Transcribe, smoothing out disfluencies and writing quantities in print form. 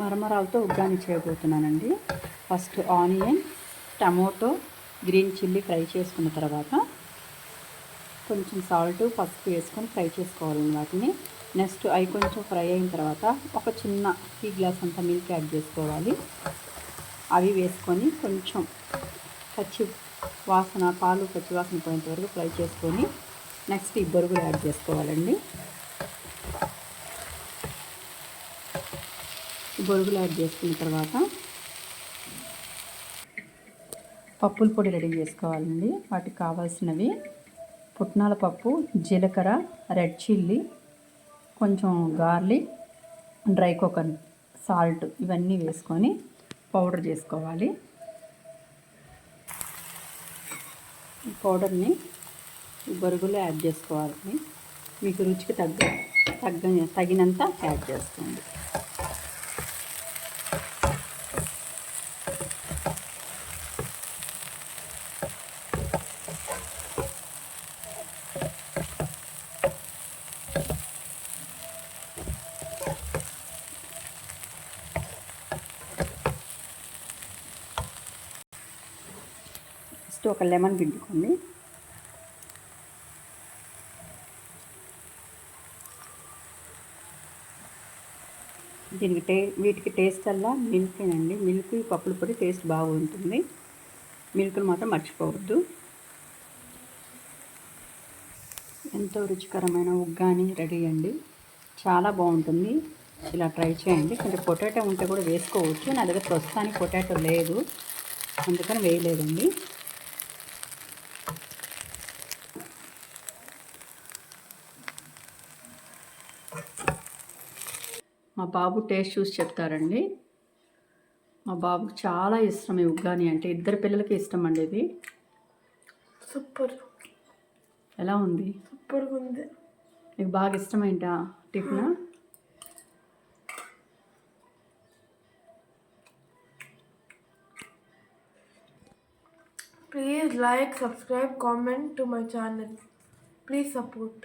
మరమరాలతో ఉగ్గాని చేయబోతున్నానండి. First onion, tomato, green chilli fry చేసుకున్న తర్వాత కొంచెం సాల్ట్, పసుపు వేసుకొని ఫ్రై చేసుకోవాలండి వాటిని. నెక్స్ట్ అవి కొంచెం ఫ్రై అయిన తర్వాత ఒక చిన్న టీ గ్లాస్ అంతా మిల్క్ యాడ్ చేసుకోవాలి. అవి వేసుకొని కొంచెం పచ్చి వాసన పోయేంత వరకు ఫ్రై చేసుకొని నెక్స్ట్ ఈ బొరుగులు యాడ్ చేసుకోవాలండి. బొరుగులు యాడ్ చేసుకున్న తర్వాత పప్పుల పొడి రెడీ చేసుకోవాలండి. వాటికి కావాల్సినవి పుట్నాల పప్పు, జీలకర్ర, రెడ్ చిల్లీ, కొంచెం గార్లిక్, డ్రై కోకోనట్, సాల్ట్ ఇవన్నీ వేసుకొని పౌడర్ చేసుకోవాలి. ఈ పౌడర్ని ఈ బొరుగులో యాడ్ చేసుకోవాలి. మీకు రుచికి తగినంత యాడ్ చేసుకోండి. నెక్స్ట్ ఒక లెమన్ పిండుకోండి. వీటికి టేస్ట్ అలా మిల్కేనండి. మిల్క్ పప్పుల పొడి టేస్ట్ బాగుంటుంది. మిల్క్ను మాత్రం మర్చిపోవద్దు. ఎంతో రుచికరమైన ఉగ్గాని రెడీ అండి. చాలా బాగుంటుంది. ఇలా ట్రై చేయండి. కొంచెం పొటాటో ఉంటే కూడా వేసుకోవచ్చు. నా దగ్గర ప్రస్తుతానికి పొటాటో లేదు, అందుకని వేయలేదండి. మా బాబు టేస్ట్ చూసి చెప్తారండి. మా బాబుకి చాలా ఇష్టం ఈ ఉగ్గాని అంటే. ఇద్దరు పిల్లలకి ఇష్టం అండి ఇది. సూపర్. ఎలా ఉంది? సూపర్గా ఉంది. నీకు బాగా ఇష్టమైందా tiffin? Please like, subscribe, comment to my channel. Please support.